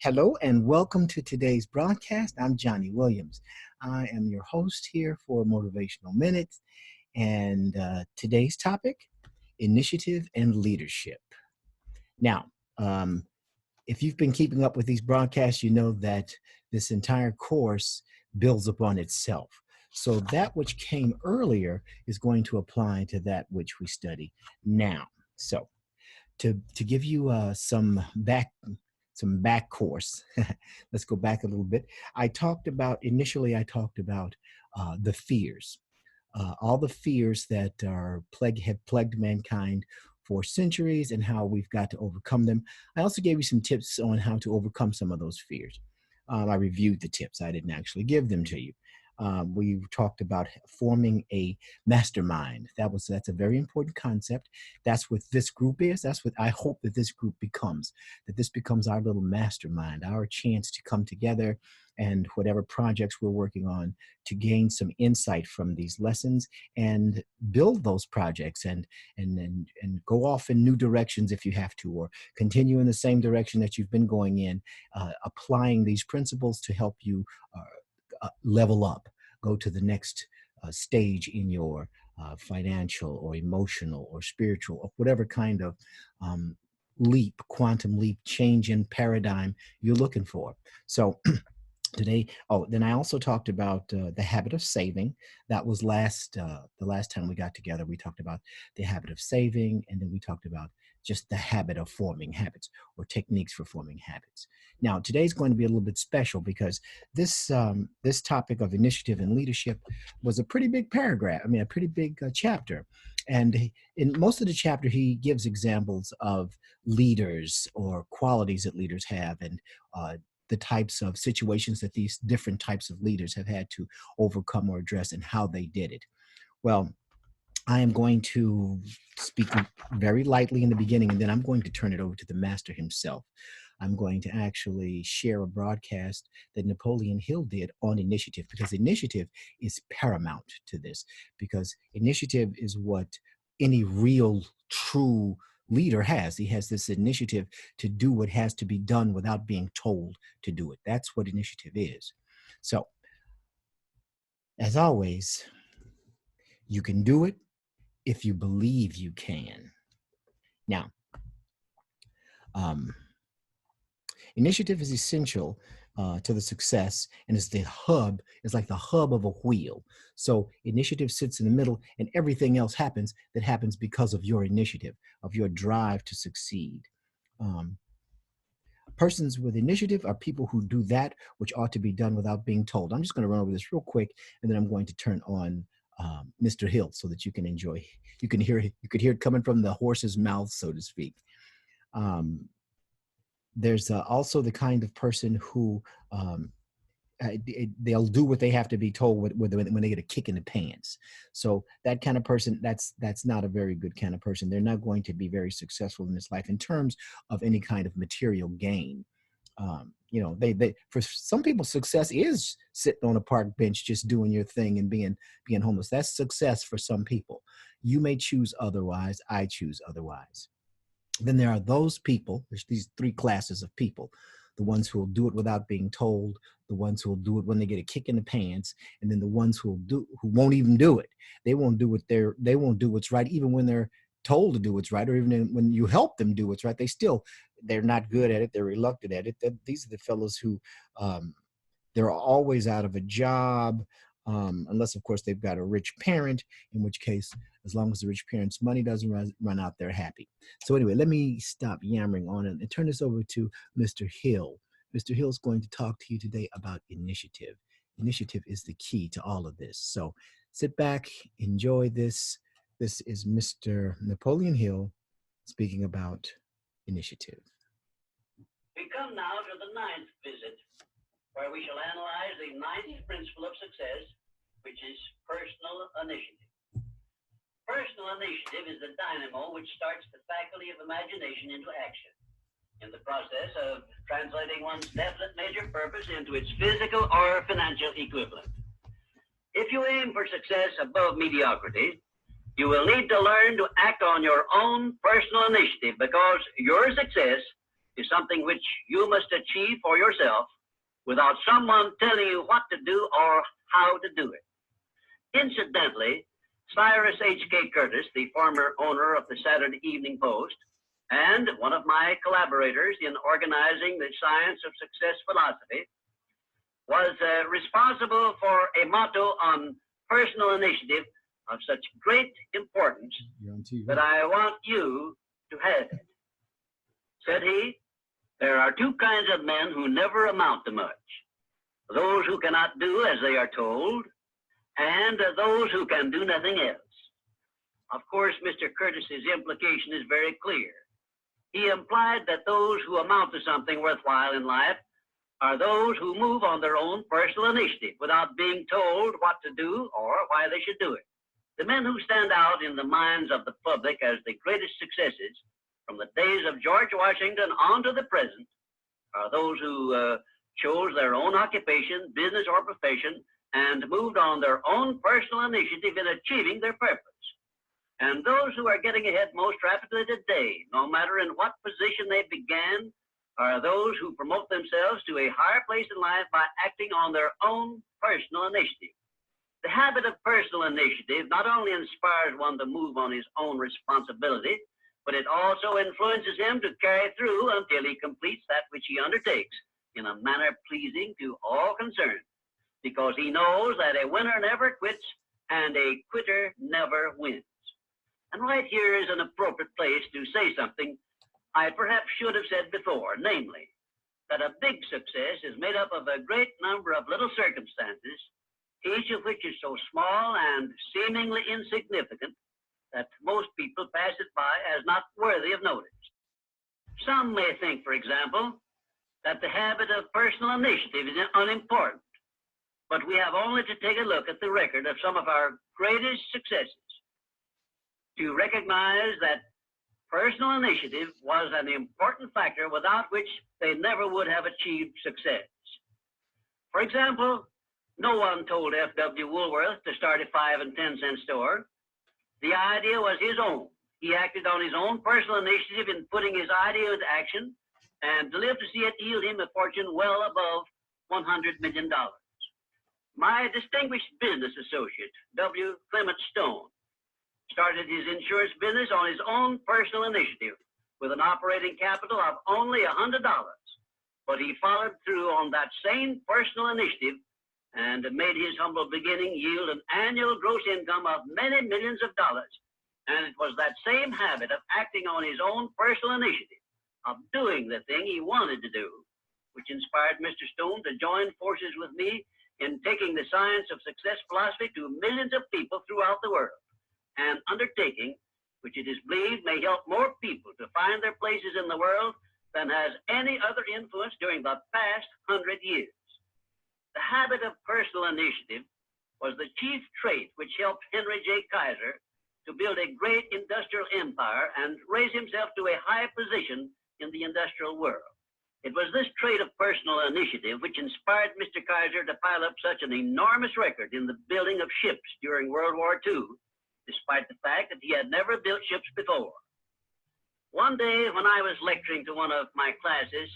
Hello and welcome to today's broadcast. I'm Johnny Williams. I am your host here for Motivational Minutes, and today's topic, initiative and leadership. Now, um, if you've been keeping up with these broadcasts, you know that this entire course builds upon itself. So that which came earlier is going to apply to that which we study now. So to give you some back course. Let's go back a little bit. I talked about the fears, all the fears that have plagued mankind for centuries and how we've got to overcome them. I also gave you some tips on how to overcome some of those fears. I reviewed the tips. I didn't actually give them to you. We talked about forming a mastermind. That's a very important concept. That's what this group is. That's what I hope that this group becomes. That this becomes our little mastermind, our chance to come together and whatever projects we're working on to gain some insight from these lessons and build those projects and go off in new directions if you have to, or continue in the same direction that you've been going in, applying these principles to help you level up, go to the next stage in your financial or emotional or spiritual or whatever kind of um, quantum leap, change in paradigm you're looking for. So today, then I also talked about the habit of saving. That was the last time we got together. We talked about the habit of saving, and then we talked about just the habit of forming habits or techniques for forming habits. Now, today's going to be a little bit special because this topic of initiative and leadership was a pretty big paragraph. I mean, a pretty big chapter. And in most of the chapter, he gives examples of leaders or qualities that leaders have, and the types of situations that these different types of leaders have had to overcome or address and how they did it. Well, I am going to speak very lightly in the beginning, and then I'm going to turn it over to the master himself. I'm going to actually share a broadcast that Napoleon Hill did on initiative, because initiative is paramount to this, because initiative is what any real, true leader has. He has this initiative to do what has to be done without being told to do it. That's what initiative is. So, as always, you can do it if you believe you can. Now, um, initiative is essential to the success, and it's like the hub of a wheel. So initiative sits in the middle, and everything else happens because of your initiative, of your drive to succeed. Um, Persons with initiative are people who do that which ought to be done without being told. I'm just going to run over this real quick, and then I'm going to turn on Mr. Hill so that you can enjoy. You can hear it coming from the horse's mouth, so to speak. There's also the kind of person who they'll do what they have to be told when they get a kick in the pants. So that kind of person, that's not a very good kind of person. They're not going to be very successful in this life in terms of any kind of material gain. They for some people, success is sitting on a park bench just doing your thing and being homeless. That's success for some people. You may choose otherwise. I choose otherwise. Then there are those people, there's these three classes of people: the ones who will do it without being told, the ones who will do it when they get a kick in the pants, and then the ones who won't even do it. They won't do what's right even when they're told to do what's right, or even when you help them do what's right. They're not good at it. They're reluctant at it. These are the fellows who they're always out of a job, unless, of course, they've got a rich parent, in which case, as long as the rich parent's money doesn't run out, they're happy. So anyway, let me stop yammering on and turn this over to Mr. Hill. Mr. Hill's going to talk to you today about initiative. Initiative is the key to all of this. So sit back, enjoy this. This is Mr. Napoleon Hill speaking about initiative. We come now to the ninth visit, where we shall analyze the ninth principle of success, which is personal initiative. Personal initiative is the dynamo which starts the faculty of imagination into action, in the process of translating one's definite major purpose into its physical or financial equivalent. If you aim for success above mediocrity, you will need to learn to act on your own personal initiative, because your success is something which you must achieve for yourself without someone telling you what to do or how to do it. Incidentally, Cyrus H.K. Curtis, the former owner of the Saturday Evening Post, and one of my collaborators in organizing the Science of Success philosophy, was responsible for a motto on personal initiative of such great importance that I want you to have it. Said he, there are two kinds of men who never amount to much: those who cannot do as they are told, and those who can do nothing else. Of course, Mr. Curtis's implication is very clear. He implied that those who amount to something worthwhile in life are those who move on their own personal initiative without being told what to do or why they should do it. The men who stand out in the minds of the public as the greatest successes from the days of George Washington on to the present are those who chose their own occupation, business, or profession and moved on their own personal initiative in achieving their purpose. And those who are getting ahead most rapidly today, no matter in what position they began, are those who promote themselves to a higher place in life by acting on their own personal initiative. The habit of personal initiative not only inspires one to move on his own responsibility, but it also influences him to carry through until he completes that which he undertakes in a manner pleasing to all concerned, because he knows that a winner never quits and a quitter never wins. And right here is an appropriate place to say something I perhaps should have said before, namely, that a big success is made up of a great number of little circumstances, each of which is so small and seemingly insignificant that most people pass it by as not worthy of notice. Some may think, for example, that the habit of personal initiative is unimportant, but we have only to take a look at the record of some of our greatest successes to recognize that personal initiative was an important factor without which they never would have achieved success. For example, no one told F.W. Woolworth to start a 5 and 10 cent store. The idea was his own. He acted on his own personal initiative in putting his idea into action and lived to see it yield him a fortune well above $100 million. My distinguished business associate, W. Clement Stone, started his insurance business on his own personal initiative with an operating capital of only $100. But he followed through on that same personal initiative and made his humble beginning yield an annual gross income of many millions of dollars. And it was that same habit of acting on his own personal initiative, of doing the thing he wanted to do, which inspired Mr. Stone to join forces with me in taking the Science of Success philosophy to millions of people throughout the world, an undertaking which it is believed may help more people to find their places in the world than has any other influence during the past 100 years. The habit of personal initiative was the chief trait which helped Henry J. Kaiser to build a great industrial empire and raise himself to a high position in the industrial world. It was this trait of personal initiative which inspired Mr. Kaiser to pile up such an enormous record in the building of ships during World War II, despite the fact that he had never built ships before. One day when I was lecturing to one of my classes,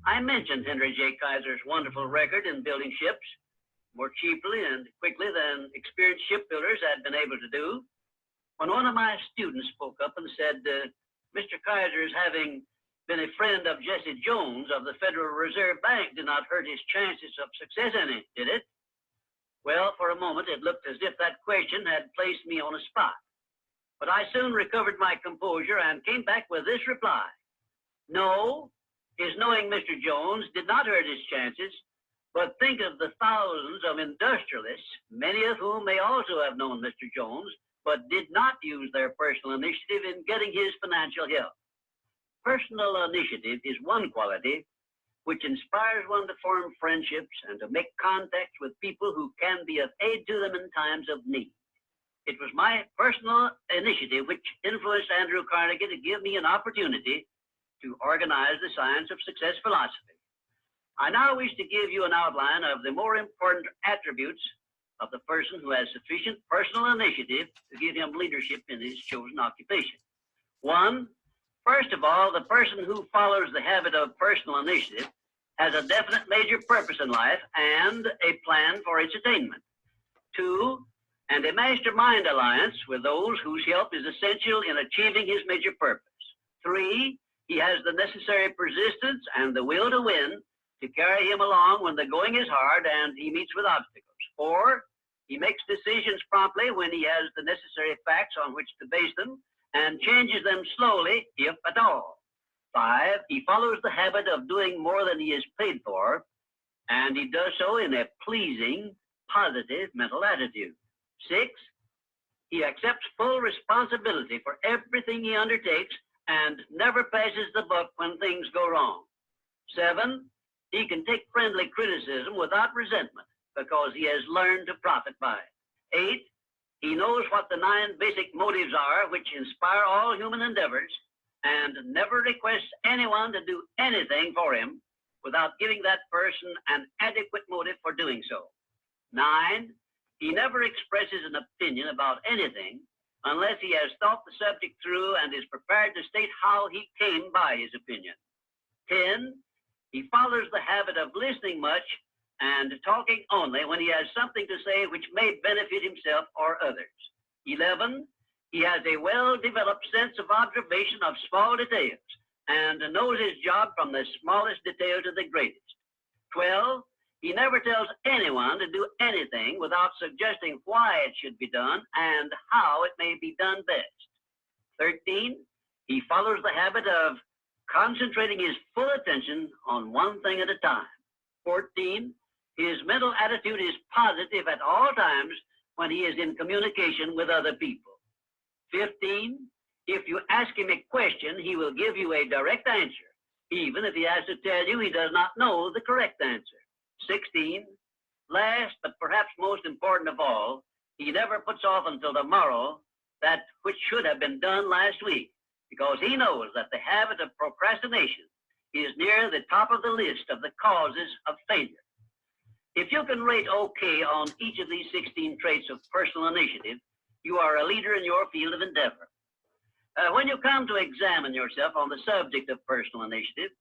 I mentioned Henry J. Kaiser's wonderful record in building ships more cheaply and quickly than experienced shipbuilders had been able to do, when one of my students spoke up and said, Mr. Kaiser's having been a friend of Jesse Jones of the Federal Reserve Bank did not hurt his chances of success any, did it? Well, for a moment, it looked as if that question had placed me on a spot. But I soon recovered my composure and came back with this reply. No, his knowing Mr. Jones did not hurt his chances, but think of the thousands of industrialists, many of whom may also have known Mr. Jones, but did not use their personal initiative in getting his financial help. Personal initiative is one quality which inspires one to form friendships and to make contacts with people who can be of aid to them in times of need. It was my personal initiative which influenced Andrew Carnegie to give me an opportunity to organize the Science of Success philosophy. I now wish to give you an outline of the more important attributes of the person who has sufficient personal initiative to give him leadership in his chosen occupation. 1, First of all, the person who follows the habit of personal initiative has a definite major purpose in life and a plan for its attainment. 2, and a mastermind alliance with those whose help is essential in achieving his major purpose. 3, he has the necessary persistence and the will to win to carry him along when the going is hard and he meets with obstacles. 4, he makes decisions promptly when he has the necessary facts on which to base them and changes them slowly, if at all. 5, he follows the habit of doing more than he is paid for, and he does so in a pleasing, positive mental attitude. 6, he accepts full responsibility for everything he undertakes and never passes the buck when things go wrong. 7, he can take friendly criticism without resentment because he has learned to profit by it. 8, he knows what the 9 basic motives are which inspire all human endeavors and never requests anyone to do anything for him without giving that person an adequate motive for doing so. 9, he never expresses an opinion about anything unless he has thought the subject through and is prepared to state how he came by his opinion. 10, he follows the habit of listening much and talking only when he has something to say which may benefit himself or others. 11, he has a well-developed sense of observation of small details and knows his job from the smallest detail to the greatest. 12, he never tells anyone to do anything without suggesting why it should be done and how it may be done best. 13, he follows the habit of concentrating his full attention on one thing at a time. 14, his mental attitude is positive at all times when he is in communication with other people. 15, if you ask him a question, he will give you a direct answer, even if he has to tell you he does not know the correct answer. 16, last but perhaps most important of all, he never puts off until tomorrow that which should have been done last week, because he knows that the habit of procrastination is near the top of the list of the causes of failure. If you can rate okay on each of these 16 traits of personal initiative, you are a leader in your field of endeavor. When you come to examine yourself on the subject of personal initiative,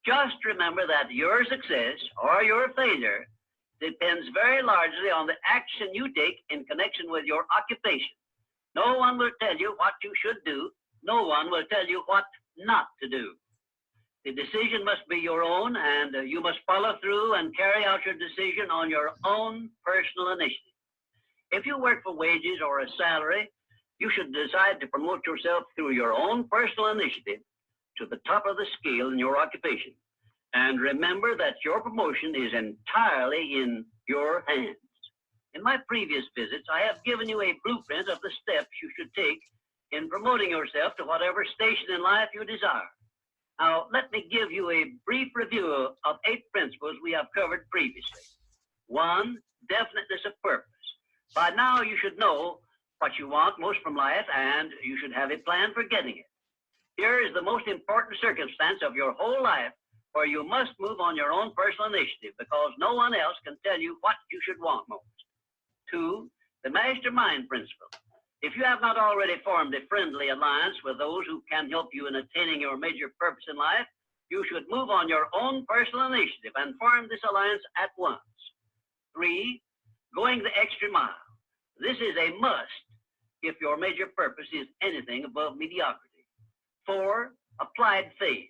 just remember that your success or your failure depends very largely on the action you take in connection with your occupation. No one will tell you what you should do. No one will tell you what not to do. The decision must be your own, and you must follow through and carry out your decision on your own personal initiative. If you work for wages or a salary, you should decide to promote yourself through your own personal initiative to the top of the scale in your occupation. And remember that your promotion is entirely in your hands. In my previous visits, I have given you a blueprint of the steps you should take in promoting yourself to whatever station in life you desire. Now, let me give you a brief review of 8 principles we have covered previously. 1, definiteness of purpose. By now, you should know what you want most from life, and you should have a plan for getting it. Here is the most important circumstance of your whole life where you must move on your own personal initiative because no one else can tell you what you should want most. 2, the mastermind principle. If you have not already formed a friendly alliance with those who can help you in attaining your major purpose in life, you should move on your own personal initiative and form this alliance at once. 3, going the extra mile. This is a must if your major purpose is anything above mediocrity. 4, applied faith.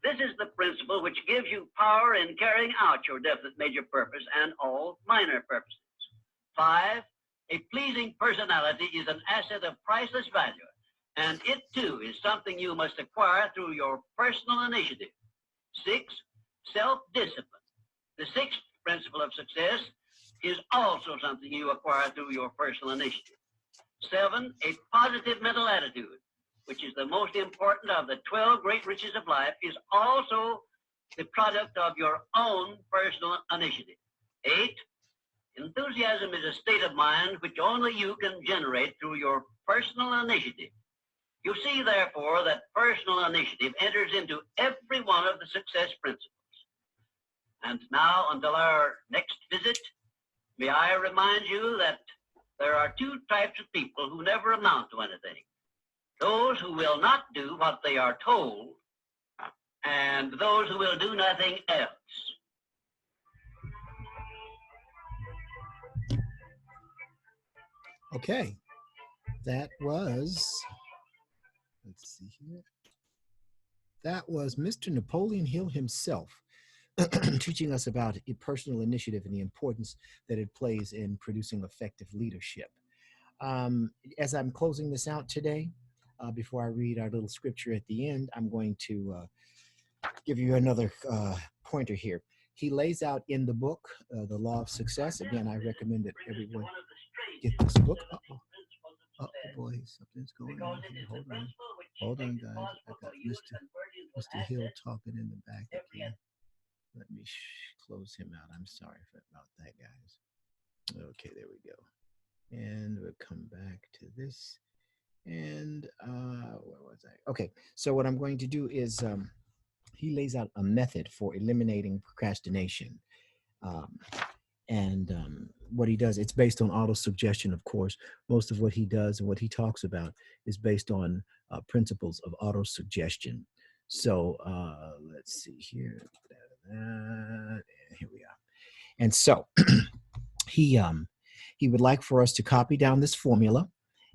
This is the principle which gives you power in carrying out your definite major purpose and all minor purposes. 5, a pleasing personality is an asset of priceless value, and it too is something you must acquire through your personal initiative. 6, self-discipline. The 6th principle of success is also something you acquire through your personal initiative. 7, a positive mental attitude, which is the most important of the 12 great riches of life, is also the product of your own personal initiative. 8, enthusiasm is a state of mind which only you can generate through your personal initiative. You see, therefore, that personal initiative enters into every one of the success principles. And now, until our next visit, may I remind you that there are 2 types of people who never amount to anything: those who will not do what they are told, and those who will do nothing else. Okay, that was, let's see here. That was Mr. Napoleon Hill himself teaching us about personal initiative and the importance that it plays in producing effective leadership. As I'm closing this out today, before I read our little scripture at the end, I'm going to give you another pointer here. He lays out in the book, The Law of Success. Again, I recommend that everyone get this book. Oh boy, something's going on here. Hold on, guys. I got Mr. Hill talking in the back again. Let me close him out. I'm sorry about that, guys. Okay, there we go. And we'll come back to this. And where was I? Okay, so what I'm going to do is he lays out a method for eliminating procrastination. What he does, it's based on auto-suggestion, of course. Most of what he does and what he talks about is based on principles of auto-suggestion. So let's see here. Here we are. And so he would like for us to copy down this formula.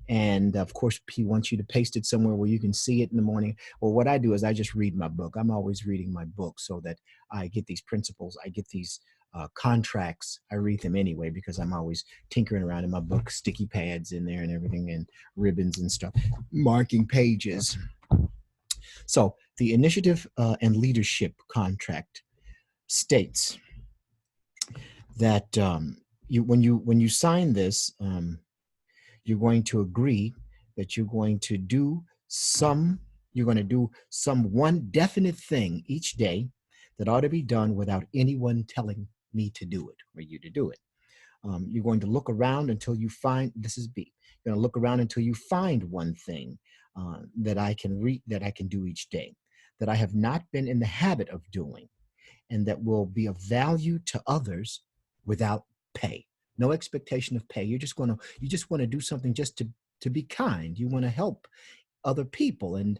And of course, he wants you to paste it somewhere where you can see it in the morning. Or what I do is I just read my book. I'm always reading my book so that I get these principles. I get these contracts. I read them anyway because I'm always tinkering around in my book, sticky pads in there and everything, and ribbons and stuff, marking pages. So the initiative and leadership contract states that when you sign this, you're going to agree that you're going to do some one definite thing each day that ought to be done without anyone telling me to do it or you to do it. You're going to look around until you find, this is B, you're going to look around until you find one thing that I can do each day, that I have not been in the habit of doing, and that will be of value to others without pay. No expectation of pay. You just want to do something just to be kind. You want to help other people, and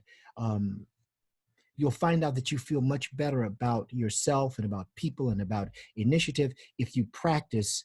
you'll find out that you feel much better about yourself and about people and about initiative if you practice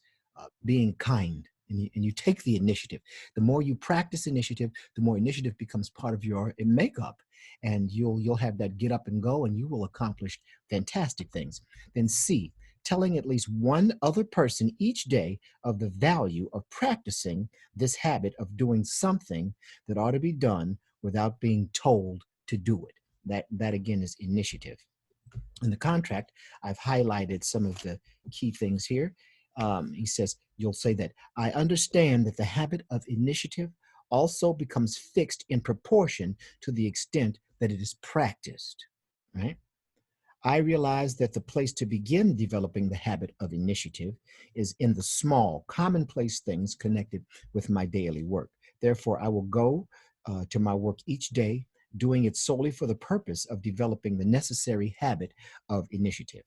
being kind and you take the initiative. The more you practice initiative, the more initiative becomes part of your makeup, and you'll have that get up and go, and you will accomplish fantastic things. Then C, telling at least one other person each day of the value of practicing this habit of doing something that ought to be done without being told to do it. That again is initiative. In the contract, I've highlighted some of the key things here. He says, you'll say that I understand that the habit of initiative also becomes fixed in proportion to the extent that it is practiced, right? I realize that the place to begin developing the habit of initiative is in the small, commonplace things connected with my daily work. Therefore, I will go to my work each day, doing it solely for the purpose of developing the necessary habit of initiative.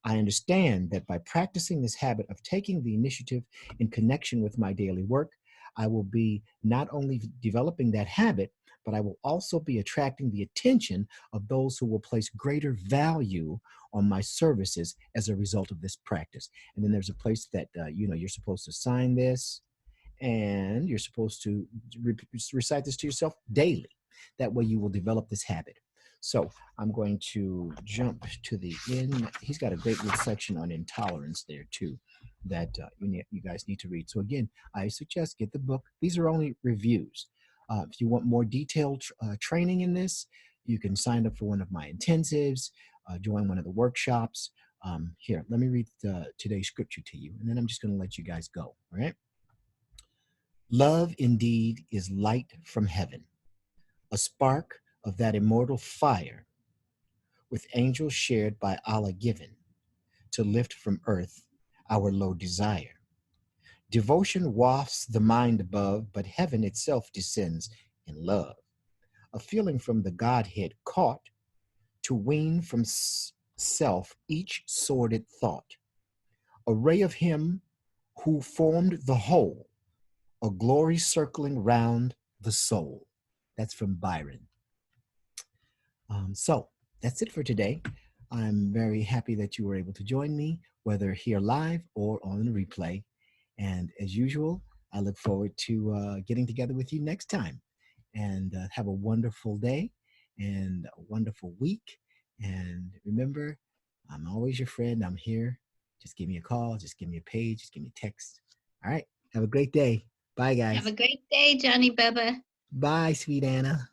I understand that by practicing this habit of taking the initiative in connection with my daily work, I will be not only developing that habit, but I will also be attracting the attention of those who will place greater value on my services as a result of this practice. And then there's a place that, you're supposed to sign this, and you're supposed to recite this to yourself daily. That way you will develop this habit. So I'm going to jump to the end. He's got a great little section on intolerance there too that you guys need to read. So again, I suggest get the book. These are only reviews. If you want more detailed training in this, you can sign up for one of my intensives, join one of the workshops. Here, let me read today's scripture to you, and then I'm just going to let you guys go, all right? Love indeed is light from heaven, a spark of that immortal fire, with angels shared by Allah given, to lift from earth our low desire. Devotion wafts the mind above, but heaven itself descends in love. A feeling from the Godhead caught, to wean from self each sordid thought. A ray of him who formed the whole, a glory circling round the soul. That's from Byron. So that's it for today. I'm very happy that you were able to join me, whether here live or on the replay. And as usual, I look forward to getting together with you next time. And have a wonderful day and a wonderful week. And remember, I'm always your friend. I'm here. Just give me a call. Just give me a page. Just give me a text. All right. Have a great day. Bye, Have guys. a great day, Johnny Bubba. Bye, sweet Anna.